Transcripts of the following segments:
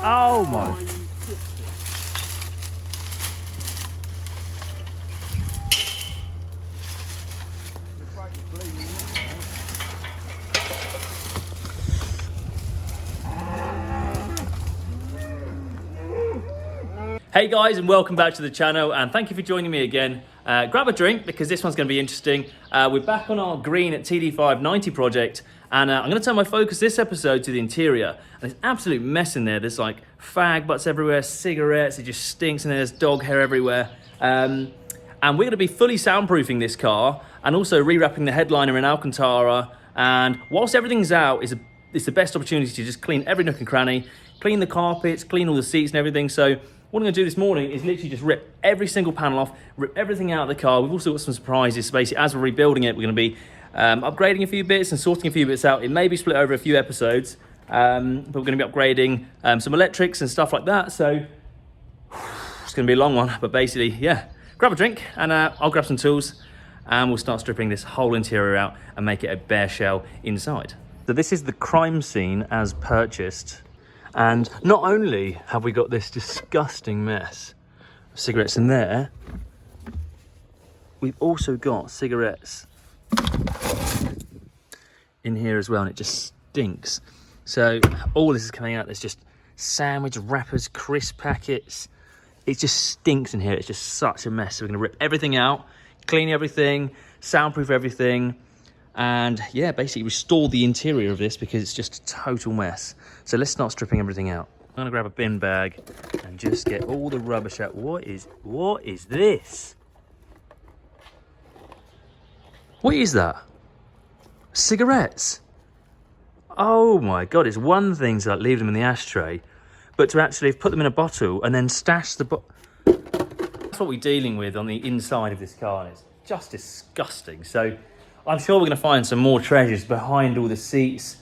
Oh my. Hey guys, and welcome back to the channel, and thank you for joining me again. Grab a drink because this one's going to be interesting. We're back on our green at TD590 project, and I'm going to turn my focus this episode to the interior. And it's absolute mess in there. There's like fag butts everywhere, cigarettes, it just stinks, and there's dog hair everywhere. And we're going to be fully soundproofing this car and also rewrapping the headliner in Alcantara. And whilst everything's out, it's the best opportunity to just clean every nook and cranny, clean the carpets, clean all the seats and everything. So what I'm going to do this morning is literally just rip every single panel off, rip everything out of the car. We've also got some surprises. So basically, as we're rebuilding it, we're going to be upgrading a few bits and sorting a few bits out. It may be split over a few episodes, but we're going to be upgrading some electrics and stuff like that. So it's going to be a long one, but basically, yeah, grab a drink and I'll grab some tools and we'll start stripping this whole interior out and make it a bare shell inside. So this is the crime scene as purchased. And not only have we got this disgusting mess of cigarettes in there, we've also got cigarettes in here as well, and it just stinks. So all this is coming out, there's just sandwich wrappers, crisp packets. It just stinks in here. It's just such a mess. So we're gonna rip everything out, clean everything, soundproof everything, and yeah, basically restore the interior of this because it's just a total mess. So let's start stripping everything out. I'm gonna grab a bin bag and just get all the rubbish out. What is this? What is that? Cigarettes. Oh my God, it's one thing to like leave them in the ashtray, but to actually put them in a bottle and then stash the that's what we're dealing with on the inside of this car, and it's just disgusting. So I'm sure we're gonna find some more treasures behind all the seats.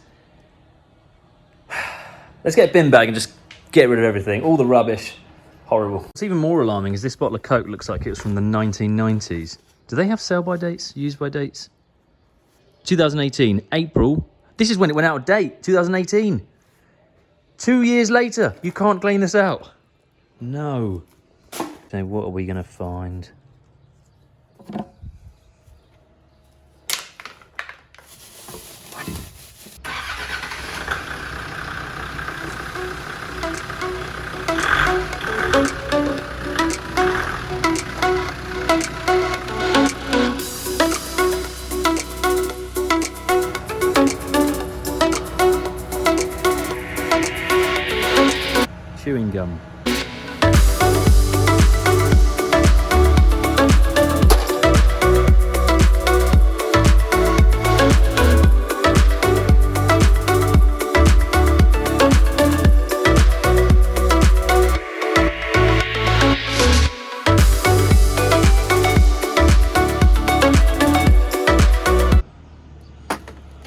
Let's get a bin bag and just get rid of everything, all the rubbish. Horrible. What's even more alarming is this bottle of Coke looks like it was from the 1990s. Do they have sell-by dates, use-by dates? 2018, April. This is when it went out of date, 2018. 2 years later, you can't clean this out. No. So what are we gonna find? Chewing gum.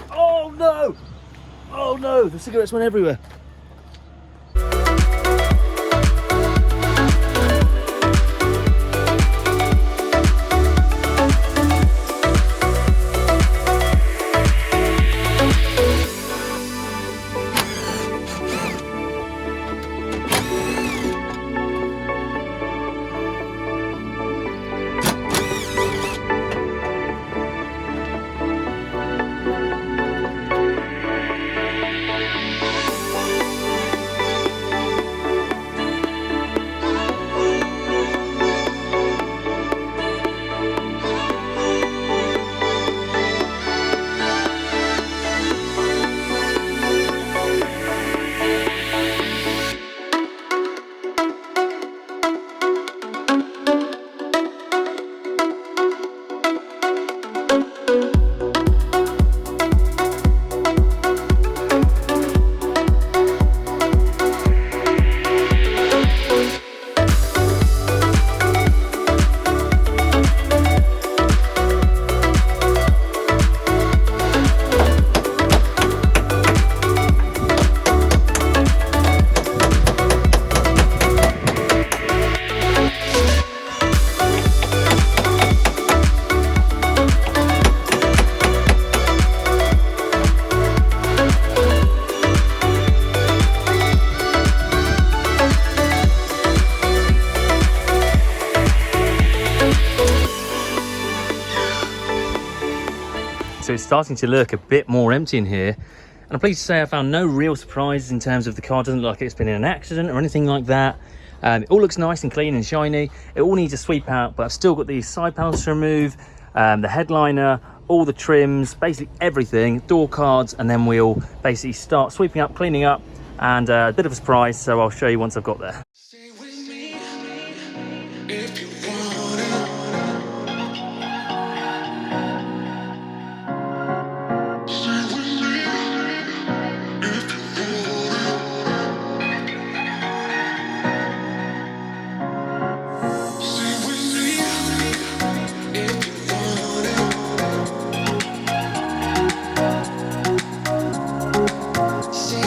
Oh no! Oh no! The cigarettes went everywhere. it's starting to look a bit more empty in here. And I'm pleased to say I found no real surprises in terms of the car. Doesn't look like it's been in an accident or anything like that. It all looks nice and clean and shiny. It all needs a sweep out, but I've still got these side panels to remove, the headliner, all the trims, basically everything, door cards, and then we'll basically start sweeping up, cleaning up, and a bit of a surprise, so I'll show you once I've got there. Stay with me if you want it. Stay with me if you want it. Stay with me if you want it. Stay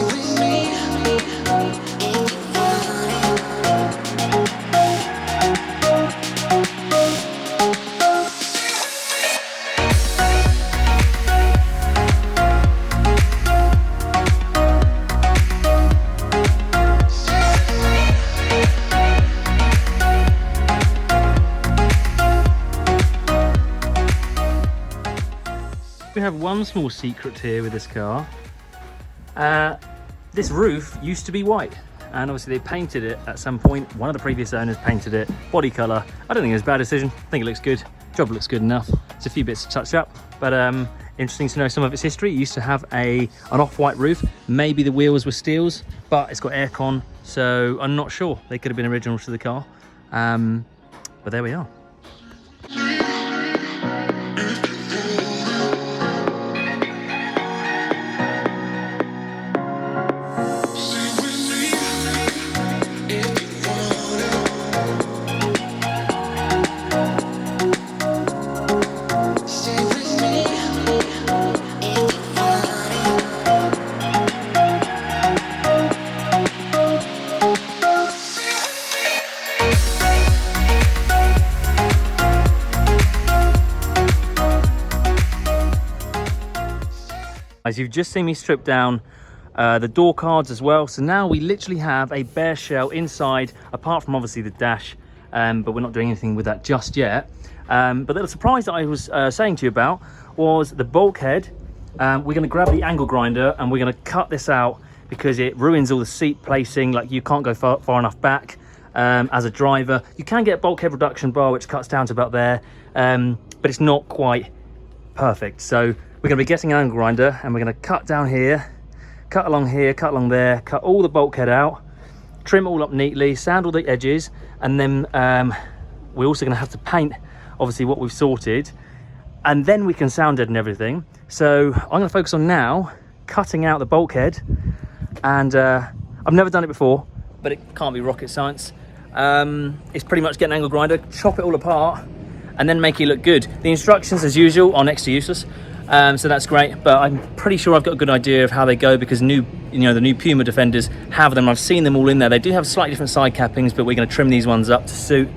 with me. We have one small secret here with this car. This roof used to be white, and obviously they painted it at some point. One of the previous owners painted it body color. I don't think it was a bad decision. I think it looks good. Job looks good enough. It's a few bits to touch up, but interesting to know some of its history. It used to have an off-white roof. Maybe the wheels were steels, but it's got aircon, so I'm not sure. They could have been original to the car, but there we are. As you've just seen me strip down the door cards as well, so now we literally have a bare shell inside, apart from obviously the dash, but we're not doing anything with that just yet. But the surprise that I was saying to you about was the bulkhead. We're going to grab the angle grinder and we're going to cut this out because it ruins all the seat placing. Like, you can't go far enough back as a driver. You can get a bulkhead reduction bar which cuts down to about there, but it's not quite perfect. So we're going to be getting an angle grinder and we're going to cut down here, cut along here, cut along there, cut all the bulkhead out, trim all up neatly, sand all the edges, and then we're also going to have to paint obviously what we've sorted, and then we can sound deaden everything. So I'm going to focus on now cutting out the bulkhead, and I've never done it before, but it can't be rocket science. It's pretty much get an angle grinder, chop it all apart, and then make it look good. The instructions, as usual, are next to useless. So that's great, but I'm pretty sure I've got a good idea of how they go, because the new Puma Defenders have them. I've seen them all in there. They do have slightly different side cappings, but we're going to trim these ones up to suit.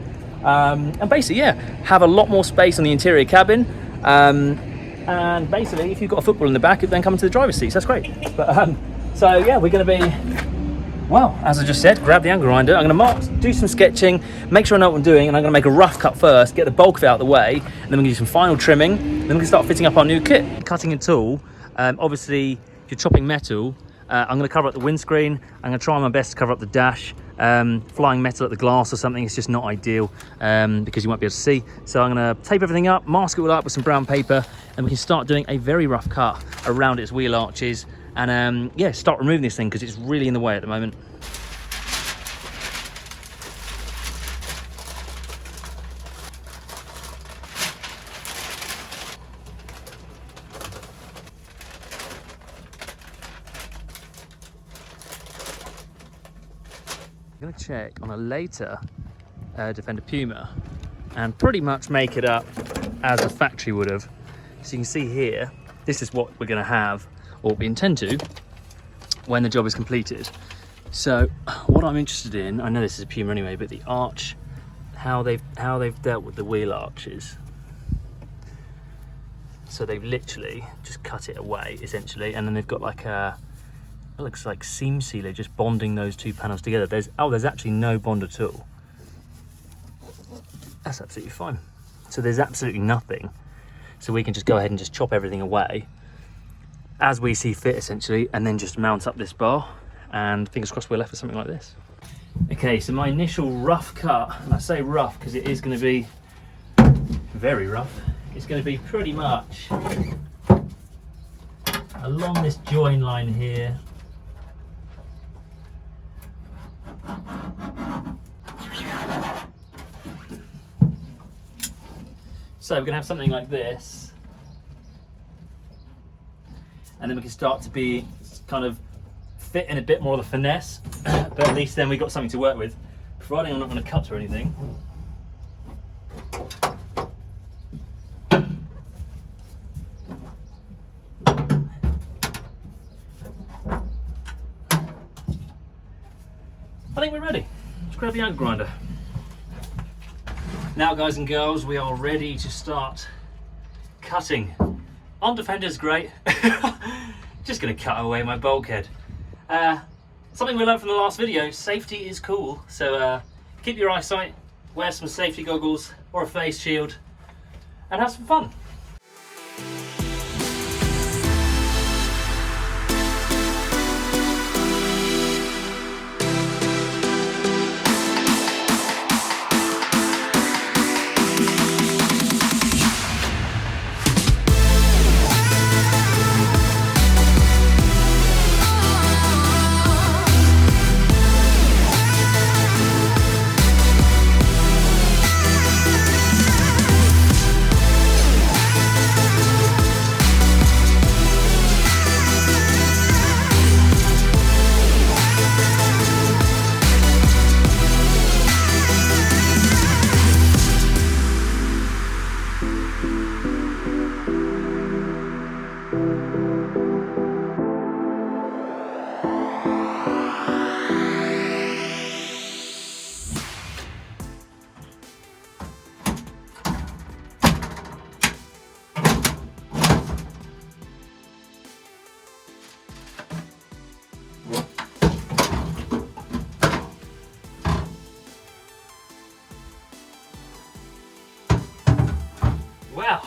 And basically, yeah, have a lot more space on the interior cabin. And basically, if you've got a football in the back, it then come into the driver's seats. That's great. But so yeah, we're going to be, well, as I just said, grab the angle grinder. I'm going to mark, do some sketching, make sure I know what I'm doing, and I'm going to make a rough cut first, get the bulk of it out of the way, and then we're going to do some final trimming, then we can start fitting up our new kit. Cutting a tool, obviously, if you're chopping metal, I'm going to cover up the windscreen. I'm going to try my best to cover up the dash. Flying metal at the glass or something, it's just not ideal because you won't be able to see. So I'm going to tape everything up, mask it all up with some brown paper, and we can start doing a very rough cut around its wheel arches. And yeah, start removing this thing because it's really in the way at the moment. I'm going to check on a later Defender Puma and pretty much make it up as a factory would have. So you can see here, this is what we're going to have, or we intend to, when the job is completed. So what I'm interested in, I know this is a Puma anyway, but the arch, how they've dealt with the wheel arches. So they've literally just cut it away essentially, and then they've got like a, it looks like seam sealer just bonding those two panels together. There's actually no bond at all. That's absolutely fine. So there's absolutely nothing. So we can just go ahead and just chop everything away as we see fit, essentially, and then just mount up this bar, and fingers crossed we're left with something like this. Okay, so my initial rough cut, and I say rough because it is going to be very rough, it's going to be pretty much along this join line here. So we're going to have something like this, and then we can start to be kind of fit in a bit more of the finesse, but at least then we've got something to work with, providing I'm not going to cut or anything. I think we're ready. Let's grab the angle grinder. Now, guys and girls, we are ready to start cutting. On Defender's great. Just gonna cut away my bulkhead. Something we learned from the last video, safety is cool. So keep your eyesight, wear some safety goggles or a face shield, and have some fun. Well,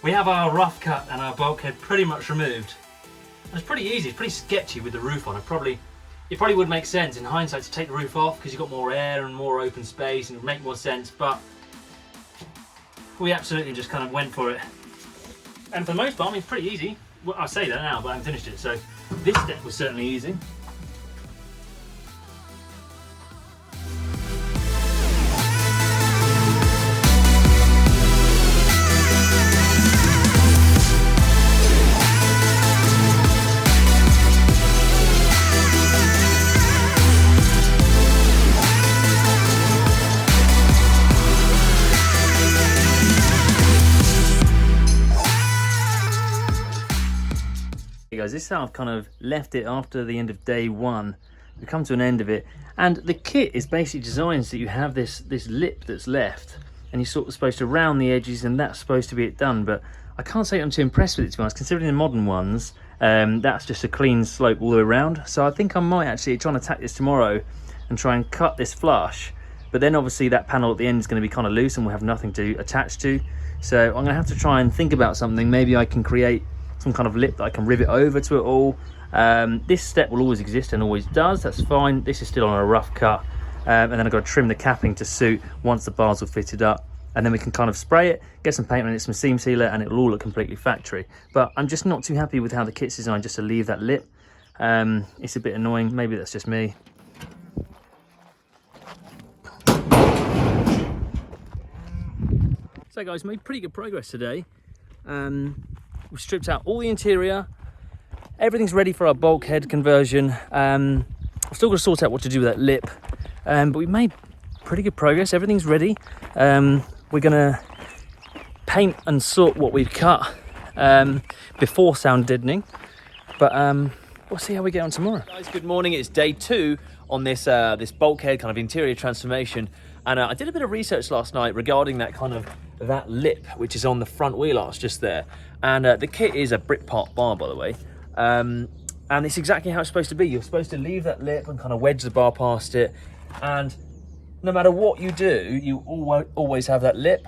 we have our rough cut and our bulkhead pretty much removed. And it's pretty easy, it's pretty sketchy with the roof on. It probably would make sense in hindsight to take the roof off because you've got more air and more open space and it would make more sense, but we absolutely just kind of went for it. And for the most part, I mean, it's pretty easy. Well, I say that now, but I haven't finished it, so this step was certainly easy. Hey guys, this is how I've kind of left it after the end of day one. We've come to an end of it, and the kit is basically designed so that you have this lip that's left, and you're sort of supposed to round the edges, and that's supposed to be it done. But I can't say I'm too impressed with it, to be honest, considering the modern ones. That's just a clean slope all the way around. So I think I might actually try and attack this tomorrow and try and cut this flush. But then obviously that panel at the end is going to be kind of loose and we'll have nothing to attach to. So I'm going to have to try and think about something. Maybe I can create some kind of lip that I can rivet over to it all. This step will always exist and always does, that's fine. This is still on a rough cut, and then I've got to trim the capping to suit once the bars are fitted up, and then we can kind of spray it, get some paint on it, some seam sealer, and it'll all look completely factory. But I'm just not too happy with how the kit's designed just to leave that lip. It's a bit annoying, maybe that's just me. So guys, made pretty good progress today. We've stripped out all the interior, everything's ready for our bulkhead conversion. I've still got to sort out what to do with that lip, but we've made pretty good progress. Everything's ready. We're gonna paint and sort what we've cut before sound deadening, but we'll see how we get on tomorrow. Guys, good morning. It's day 2 on this this bulkhead kind of interior transformation, and I did a bit of research last night regarding that lip which is on the front wheel arch just there, and the kit is a Britpop bar, by the way, and it's exactly how it's supposed to be. You're supposed to leave that lip and kind of wedge the bar past it, and no matter what you do, you always have that lip.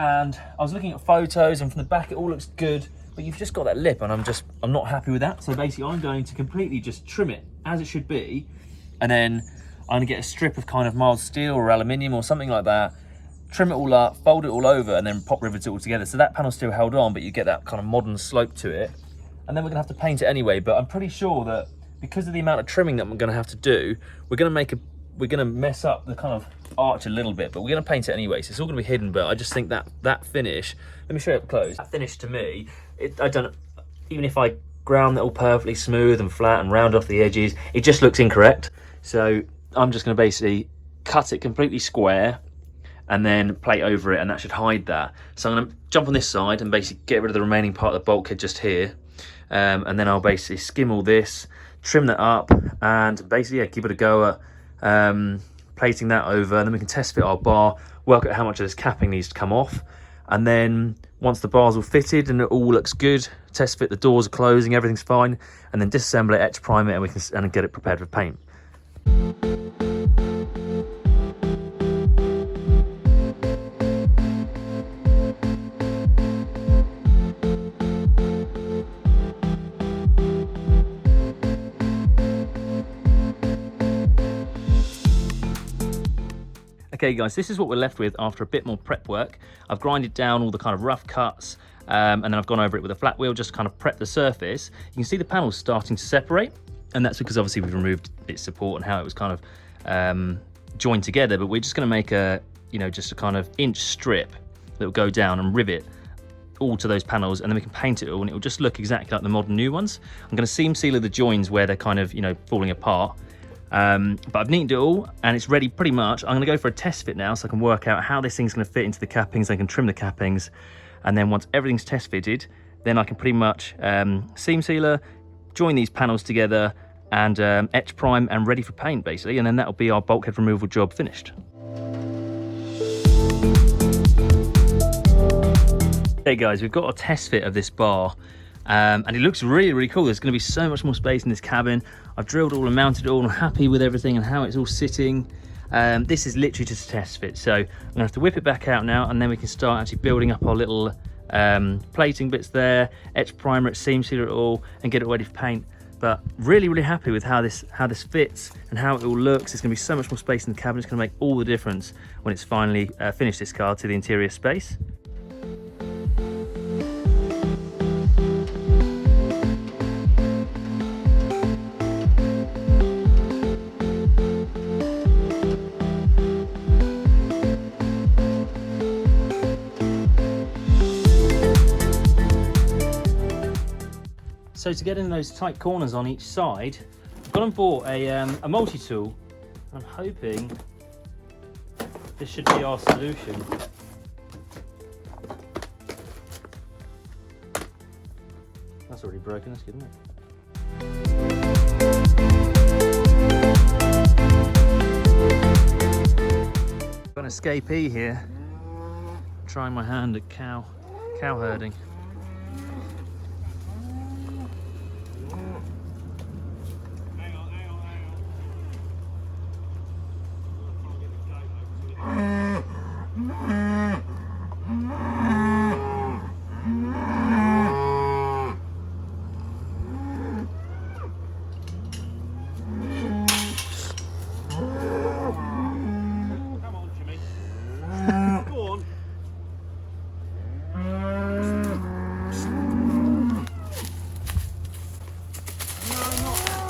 and I was looking at photos, and from the back it all looks good, but you've just got that lip, and I'm not happy with that. So basically I'm going to completely just trim it as it should be, and then I'm gonna get a strip of kind of mild steel or aluminium or something like that, trim it all up, fold it all over, and then pop rivet it all together. So that panel's still held on, but you get that kind of modern slope to it. And then we're gonna have to paint it anyway, but I'm pretty sure that because of the amount of trimming that I'm gonna have to do, we're gonna mess up the kind of arch a little bit, but we're gonna paint it anyway, so it's all gonna be hidden. But I just think that finish, let me show you up close. That finish to me, even if I ground it all perfectly smooth and flat and round off the edges, it just looks incorrect. So I'm just gonna basically cut it completely square and then plate over it, and that should hide that. So I'm gonna jump on this side and basically get rid of the remaining part of the bulkhead just here. And then I'll basically skim all this, trim that up, and basically give it a go at plating that over, and then we can test fit our bar, work out how much of this capping needs to come off, and then once the bar's all fitted and it all looks good, test fit, the doors are closing, everything's fine, and then disassemble it, etch prime it, and we can get it prepared for paint. Okay guys, this is what we're left with after a bit more prep work. I've grinded down all the kind of rough cuts, and then I've gone over it with a flat wheel just to kind of prep the surface. You can see the panels starting to separate, and that's because obviously we've removed its support and how it was kind of joined together. But we're just going to make just a kind of inch strip that will go down and rivet all to those panels, and then we can paint it all, and it will just look exactly like the modern new ones. I'm going to seam seal the joins where they're kind of falling apart. But I've neatened it all and it's ready pretty much. I'm going to go for a test fit now so I can work out how this thing's going to fit into the cappings. I can trim the cappings, and then once everything's test fitted, then I can pretty much seam sealer, join these panels together, and etch prime and ready for paint basically, and then that'll be our bulkhead removal job finished. Hey guys, we've got a test fit of this bar. And it looks really, really cool. There's going to be so much more space in this cabin. I've drilled all and mounted it all. I'm happy with everything and how it's all sitting. This is literally just a test fit. So I'm going to have to whip it back out now, and then we can start actually building up our little plating bits there, etch primer it, seam sealer it all, and get it ready for paint. But really, really happy with how this fits and how it all looks. There's going to be so much more space in the cabin. It's going to make all the difference when it's finally finished this car to the interior space. So to get in those tight corners on each side, I've gone and bought a multi-tool. I'm hoping this should be our solution. That's already broken, that's good, isn't it? Got an escapee here, trying my hand at cow herding.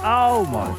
Oh my.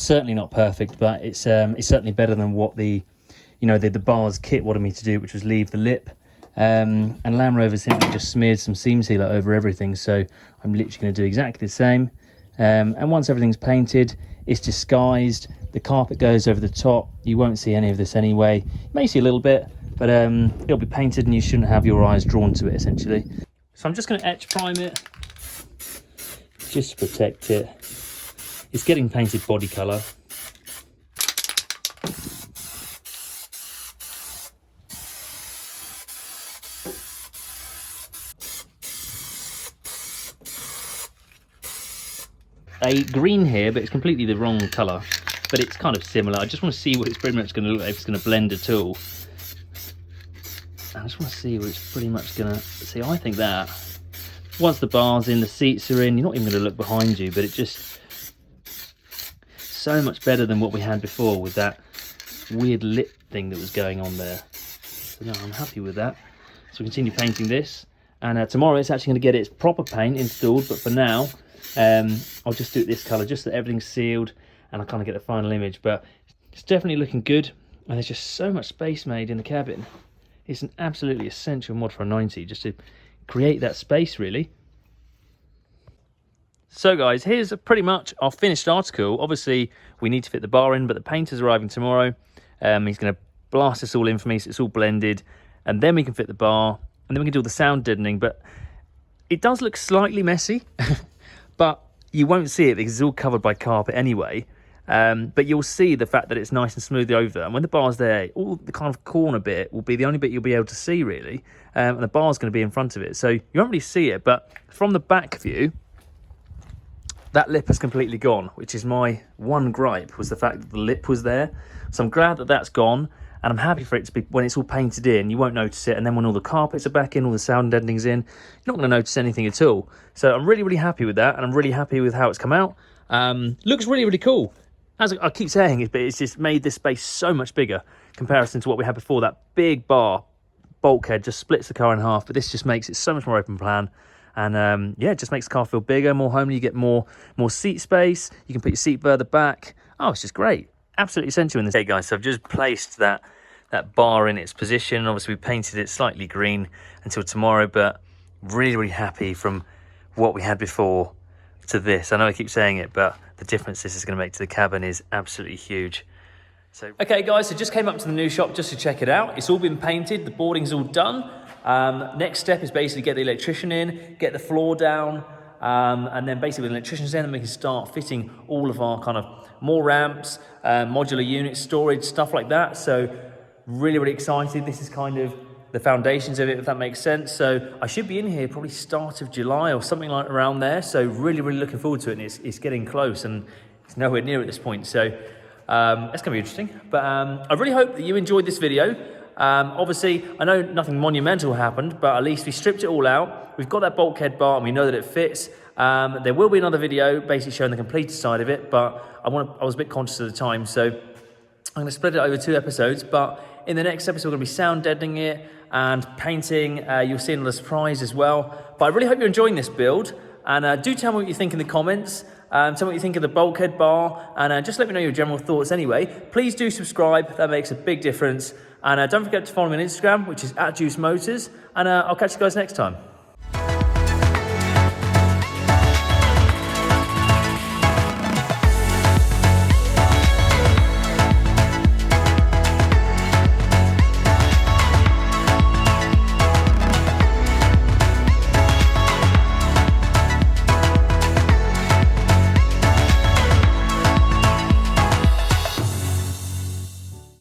certainly not perfect, but it's certainly better than what the bars kit wanted me to do, which was leave the lip. And Land Rover simply just smeared some seam sealer over everything, so I'm literally going to do exactly the same. And once everything's painted, it's disguised, the carpet goes over the top. You won't see any of this anyway. You may see a little bit, but it'll be painted and you shouldn't have your eyes drawn to it, essentially. So I'm just going to etch prime it, just to protect it. It's getting painted body colour. A green here, but it's completely the wrong colour, but it's kind of similar. I just want to see what it's pretty much going to look like, if it's going to blend at all. I just want to see what it's pretty much going to... See, I think that once the bar's in, the seats are in, you're not even going to look behind you, but it just... so much better than what we had before with that weird lip thing that was going on there. So no, I'm happy with that. So we continue painting this, and tomorrow it's actually going to get its proper paint installed, but for now... I'll just do it this colour, just so that everything's sealed and I kind of get the final image. But it's definitely looking good, and there's just so much space made in the cabin. It's an absolutely essential mod for a 90, just to create that space, really. So guys, here's pretty much our finished article. Obviously we need to fit the bar in, but the painter's arriving tomorrow. He's going to blast this all in for me so it's all blended, and then we can fit the bar, and then we can do all the sound deadening. But it does look slightly messy. But you won't see it because it's all covered by carpet anyway. But you'll see the fact that it's nice and smooth over. And when the bar's there, all the kind of corner bit will be the only bit you'll be able to see, really. And the bar's going to be in front of it. So you won't really see it. But from the back view, that lip has completely gone, which is my one gripe, was the fact that the lip was there. So I'm glad that that's gone. And I'm happy for it to be, when it's all painted in, you won't notice it. And then when all the carpets are back in, all the sound deadening's in, you're not going to notice anything at all. So I'm really, really happy with that. And I'm really happy with how it's come out. Looks really, really cool. As I keep saying, it's just made this space so much bigger in comparison to what we had before. That big bar bulkhead just splits the car in half. But this just makes it so much more open plan. And yeah, it just makes the car feel bigger, more homely. You get more seat space. You can put your seat further back. Oh, it's just great. Absolutely essential in this. Okay guys, so I've just placed that bar in its position. Obviously we painted it slightly green until tomorrow, but really, really happy from what we had before to this. I know I keep saying it, but the difference this is going to make to the cabin is absolutely huge. So okay guys, so just came up to the new shop just to check it out. It's all been painted, the boarding's all done. Next step is basically get the electrician in, get the floor down, and then basically with the electrician's in, then we can start fitting all of our kind of more ramps, modular units, storage, stuff like that. So really, really excited. This is kind of the foundations of it, if that makes sense. So I should be in here probably start of July or something like around there. So really, really looking forward to it. And it's getting close and it's nowhere near at this point. So it's going to be interesting. But I really hope that you enjoyed this video. Obviously, I know nothing monumental happened, but at least we stripped it all out. We've got that bulkhead bar and we know that it fits. There will be another video basically showing the completed side of it, but I was a bit conscious of the time. So I'm going to split it over 2 episodes, but in the next episode, we're going to be sound deadening it and painting. You'll see another surprise as well. But I really hope you're enjoying this build. And do tell me what you think in the comments. Tell me what you think of the bulkhead bar. And just let me know your general thoughts anyway. Please do subscribe. That makes a big difference. And don't forget to follow me on Instagram, which is @JuiceMotors. And I'll catch you guys next time.